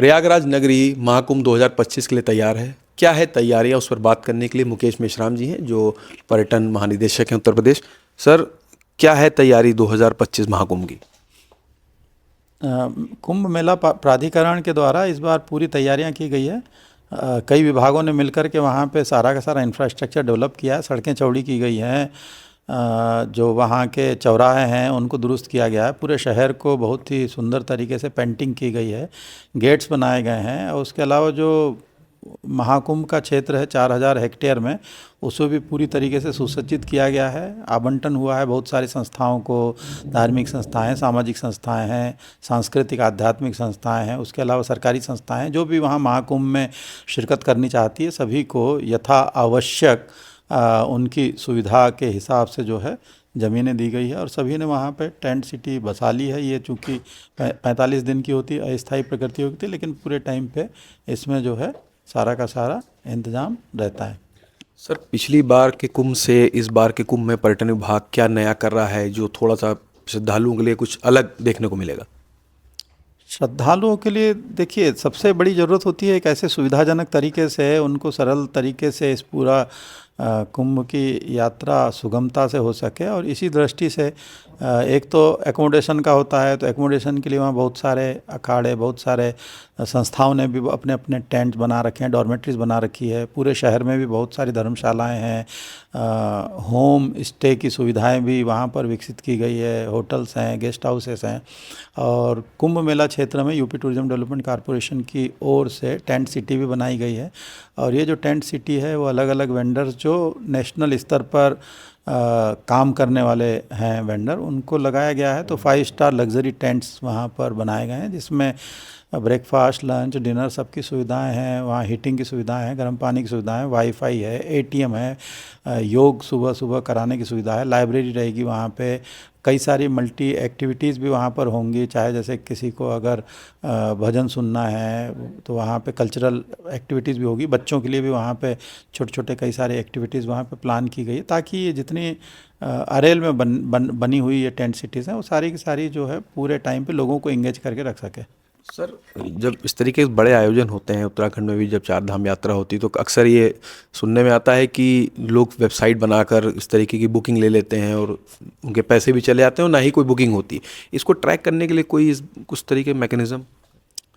प्रयागराज नगरी महाकुंभ 2025 के लिए तैयार है। क्या है तैयारियां, उस पर बात करने के लिए मुकेश मेश्राम जी हैं जो पर्यटन महानिदेशक हैं उत्तर प्रदेश। सर, क्या है तैयारी 2025 महाकुंभ की? कुंभ मेला प्राधिकरण के द्वारा इस बार पूरी तैयारियां की गई है। कई विभागों ने मिलकर के वहाँ पे सारा का सारा इंफ्रास्ट्रक्चर डेवलप किया है। सड़कें चौड़ी की गई हैं, जो वहाँ के चौराहे हैं उनको दुरुस्त किया गया है। पूरे शहर को बहुत ही सुंदर तरीके से पेंटिंग की गई है, गेट्स बनाए गए हैं। और उसके अलावा जो महाकुंभ का क्षेत्र है 4000 हेक्टेयर में, उसको भी पूरी तरीके से सुसज्जित किया गया है। आवंटन हुआ है बहुत सारी संस्थाओं को, धार्मिक संस्थाएं, सामाजिक संस्थाएं हैं, सांस्कृतिक आध्यात्मिक संस्थाएं हैं, उसके अलावा सरकारी संस्थाएं हैं। जो भी वहाँ महाकुंभ में शिरकत करनी चाहती है सभी को यथा आवश्यक उनकी सुविधा के हिसाब से जो है ज़मीनें दी गई है। और सभी ने वहाँ पे टेंट सिटी बसा ली है। ये चूँकि 45 दिन की होती है, अस्थायी प्रकृति होती है, लेकिन पूरे टाइम पे इसमें जो है सारा का सारा इंतजाम रहता है। सर, पिछली बार के कुंभ से इस बार के कुंभ में पर्यटन विभाग क्या नया कर रहा है जो थोड़ा सा श्रद्धालुओं के लिए कुछ अलग देखने को मिलेगा? श्रद्धालुओं के लिए देखिए, सबसे बड़ी ज़रूरत होती है एक ऐसे सुविधाजनक तरीके से, उनको सरल तरीके से इस पूरा कुंभ की यात्रा सुगमता से हो सके। और इसी दृष्टि से एक तो एकोमोडेशन का होता है, तो एकोमोडेशन के लिए वहाँ बहुत सारे अखाड़े, बहुत सारे संस्थाओं ने भी अपने अपने टेंट बना रखे हैं, डॉर्मेट्रीज बना रखी है। पूरे शहर में भी बहुत सारी धर्मशालाएं हैं, होम स्टे की सुविधाएं भी वहाँ पर विकसित की गई है, होटल्स हैं, गेस्ट हाउसेस हैं। और कुंभ मेला क्षेत्र में यूपी टूरिज्म डेवलपमेंट कॉरपोरेशन की ओर से टेंट सिटी भी बनाई गई है। और ये जो टेंट सिटी है वो अलग अलग वेंडर्स जो नेशनल स्तर पर काम करने वाले हैं वेंडर, उनको लगाया गया है। तो 5 स्टार लग्जरी टेंट्स वहाँ पर बनाए गए हैं, जिसमें ब्रेकफास्ट, लंच, डिनर सबकी सुविधाएं हैं। वहाँ हीटिंग की सुविधाएं हैं, गर्म पानी की सुविधाएं, वाईफाई है, एटीएम है, योग सुबह सुबह कराने की सुविधा है, लाइब्रेरी रहेगी वहाँ पे। कई सारी मल्टी एक्टिविटीज़ भी वहाँ पर होंगी, चाहे जैसे किसी को अगर भजन सुनना है तो वहाँ पे कल्चरल एक्टिविटीज़ भी होगी। बच्चों के लिए भी वहाँ पे छोटे छोटे कई सारे एक्टिविटीज़ वहाँ पे प्लान की गई है, ताकि ये जितनी अरेल में बनी हुई ये टेंट सिटीज़ हैं वो सारी की सारी जो है पूरे टाइम पे लोगों को इंगेज करके रख सके। सर, जब इस तरीके के बड़े आयोजन होते हैं, उत्तराखंड में भी जब चार धाम यात्रा होती है, तो अक्सर ये सुनने में आता है कि लोग वेबसाइट बनाकर इस तरीके की बुकिंग ले लेते हैं और उनके पैसे भी चले जाते हैं और ना ही कोई बुकिंग होती। इसको ट्रैक करने के लिए कोई कुछ तरीके मैकेनिज्म?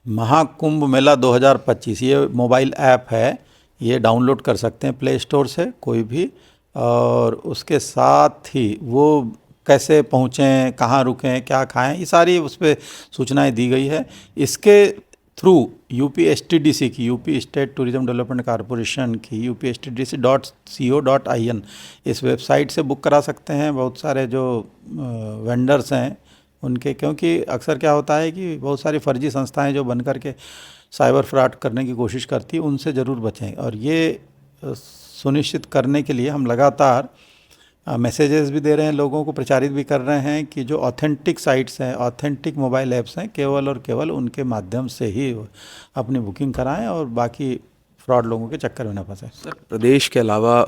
महाकुंभ मेला 2025 ये मोबाइल ऐप है, ये डाउनलोड कर सकते हैं प्ले स्टोर से कोई भी। और उसके साथ ही वो कैसे पहुँचें, कहाँ रुकें, क्या खाएं, ये सारी उस पर सूचनाएं दी गई है। इसके थ्रू यूपीएसटीडीसी की, UP state tourism development corporation की upstdc.co.in इस वेबसाइट से बुक करा सकते हैं। बहुत सारे जो वेंडर्स हैं उनके, क्योंकि अक्सर क्या होता है कि बहुत सारी फर्जी संस्थाएं जो बन करके साइबर फ्रॉड करने की कोशिश करती है, उनसे ज़रूर बचें। और ये सुनिश्चित करने के लिए हम लगातार मैसेजेस भी दे रहे हैं, लोगों को प्रचारित भी कर रहे हैं कि जो ऑथेंटिक साइट्स हैं, ऑथेंटिक मोबाइल ऐप्स हैं, केवल और केवल उनके माध्यम से ही अपनी बुकिंग कराएं और बाकी फ्रॉड लोगों के चक्कर में न फंसें। सर, प्रदेश के अलावा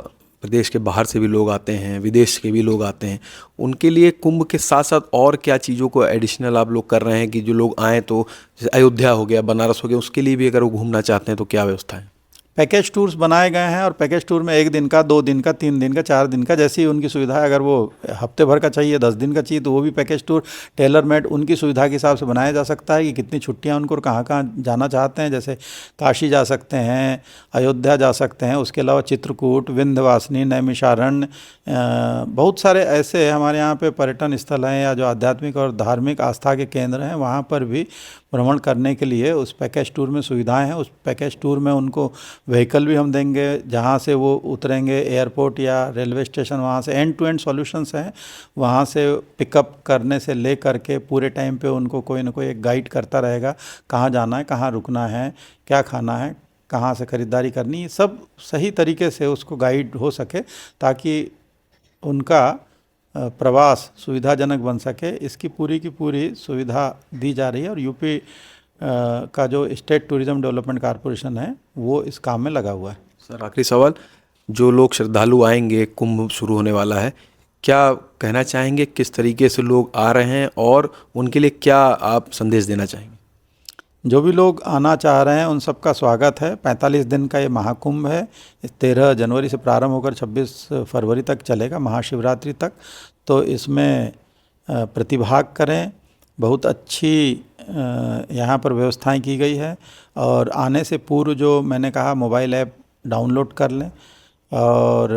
प्रदेश के बाहर से भी लोग आते हैं, विदेश के भी लोग आते हैं, उनके लिए कुंभ के साथ साथ और क्या चीज़ों को एडिशनल आप लोग कर रहे हैं कि जो लोग आएँ, तो जैसे अयोध्या हो गया, बनारस हो गया, उसके लिए भी अगर वो घूमना चाहते हैं तो क्या व्यवस्था है? पैकेज टूर्स बनाए गए हैं। और पैकेज टूर में 1 दिन का, 2 दिन का, 3 दिन का, 4 दिन का, जैसी उनकी सुविधा है। अगर वो हफ्ते भर का चाहिए, 10 दिन का चाहिए, तो वो भी पैकेज टूर टेलर मेड उनकी सुविधा के हिसाब से बनाया जा सकता है कि कितनी छुट्टियां उनको और कहाँ कहाँ जाना चाहते हैं। जैसे काशी जा सकते हैं, अयोध्या जा सकते हैं, उसके अलावा चित्रकूट, विंध्यवासिनी, नैमिषारण्य, बहुत सारे ऐसे हमारे यहाँ पे पर्यटन स्थल हैं या जो आध्यात्मिक और धार्मिक आस्था के केंद्र हैं, वहाँ पर भी भ्रमण करने के लिए उस पैकेज टूर में सुविधाएं हैं। उस पैकेज टूर में उनको व्हीकल भी हम देंगे, जहाँ से वो उतरेंगे एयरपोर्ट या रेलवे स्टेशन, वहाँ से एंड टू एंड सॉल्यूशंस हैं। वहाँ से पिकअप करने से ले करके पूरे टाइम पे उनको कोई ना कोई एक गाइड करता रहेगा, कहाँ जाना है, कहाँ रुकना है, क्या खाना है, कहाँ से ख़रीदारी करनी है, सब सही तरीके से उसको गाइड हो सके ताकि उनका प्रवास सुविधाजनक बन सके। इसकी पूरी की पूरी सुविधा दी जा रही है। और यूपी का जो स्टेट टूरिज्म डेवलपमेंट कॉरपोरेशन है वो इस काम में लगा हुआ है। सर, आखिरी सवाल, जो लोग श्रद्धालु आएंगे, कुंभ शुरू होने वाला है, क्या कहना चाहेंगे, किस तरीके से लोग आ रहे हैं और उनके लिए क्या आप संदेश देना चाहेंगे? जो भी लोग आना चाह रहे हैं उन सबका स्वागत है। 45 दिन का ये महाकुंभ है। 13 जनवरी से प्रारंभ होकर 26 फरवरी तक चलेगा, महाशिवरात्रि तक। तो इसमें प्रतिभाग करें। बहुत अच्छी यहाँ पर व्यवस्थाएं की गई है। और आने से पूर्व जो मैंने कहा मोबाइल ऐप डाउनलोड कर लें, और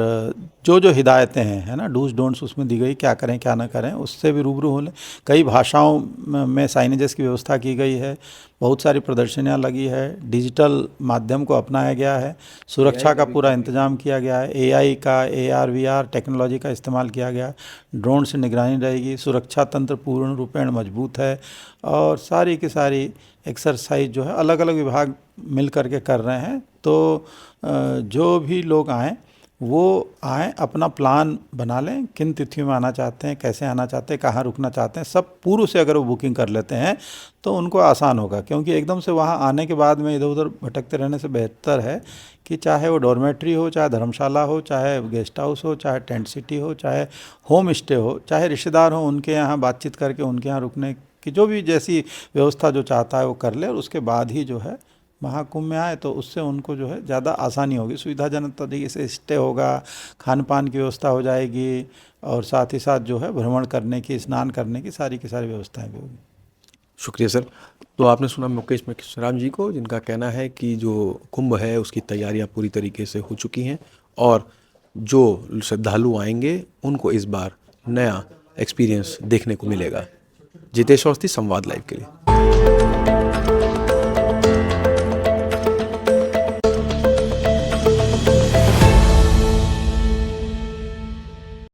जो जो हिदायतें हैं, है ना, डूज डोंट्स उसमें दी गई, क्या करें क्या ना करें, उससे भी रूबरू हो लें। कई भाषाओं में साइनेजेस की व्यवस्था की गई है। बहुत सारी प्रदर्शनियां लगी है। डिजिटल माध्यम को अपनाया गया है। सुरक्षा का पूरा इंतजाम किया गया है। एआई का, AR VR टेक्नोलॉजी का इस्तेमाल किया गया है। ड्रोन से निगरानी रहेगी। सुरक्षा तंत्र पूर्ण रूपेण मजबूत है। और सारी की सारी एक्सरसाइज जो है अलग अलग विभाग मिल करके कर रहे हैं। तो जो भी लोग आएँ वो आएँ, अपना प्लान बना लें, किन तिथियों में आना चाहते हैं, कैसे आना चाहते हैं, कहाँ रुकना चाहते हैं, सब पूर्व से अगर वो बुकिंग कर लेते हैं तो उनको आसान होगा। क्योंकि एकदम से वहाँ आने के बाद में इधर उधर भटकते रहने से बेहतर है कि चाहे वो डॉर्मेट्री हो, चाहे धर्मशाला हो, चाहे गेस्ट हाउस हो, चाहे टेंट सिटी हो, चाहे होम स्टे हो, चाहे रिश्तेदार हो, उनके यहाँ बातचीत करके उनके यहाँ रुकने की जो भी जैसी व्यवस्था जो चाहता है वो कर ले, और उसके बाद ही जो है महाकुंभ में आए तो उससे उनको जो है ज़्यादा आसानी होगी। सुविधाजनक तरीके से स्टे होगा, खान पान की व्यवस्था हो जाएगी, और साथ ही साथ जो है भ्रमण करने की, स्नान करने की सारी व्यवस्थाएं भी होगी। शुक्रिया सर। तो आपने सुना मुकेश मेश्राम जी को, जिनका कहना है कि जो कुंभ है उसकी तैयारियां पूरी तरीके से हो चुकी हैं और जो श्रद्धालु आएंगे उनको इस बार नया एक्सपीरियंस देखने को मिलेगा। जितेश अवस्थी, संवाद लाइव के लिए।